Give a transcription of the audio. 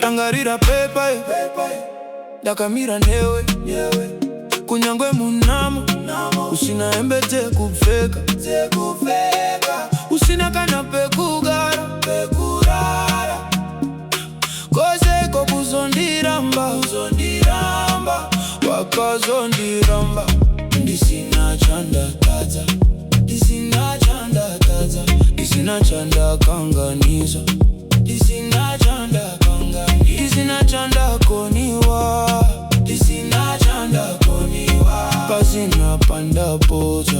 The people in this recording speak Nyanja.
Tangarira pepa dakamira newe kunyangwe munamo usina embete kuveka usina kana pekugara koze kokuzondiramba wakazondiramba ndisina chanda tadza ndisina chanda kanganiza ndisina chanda koniwa pasina panda poza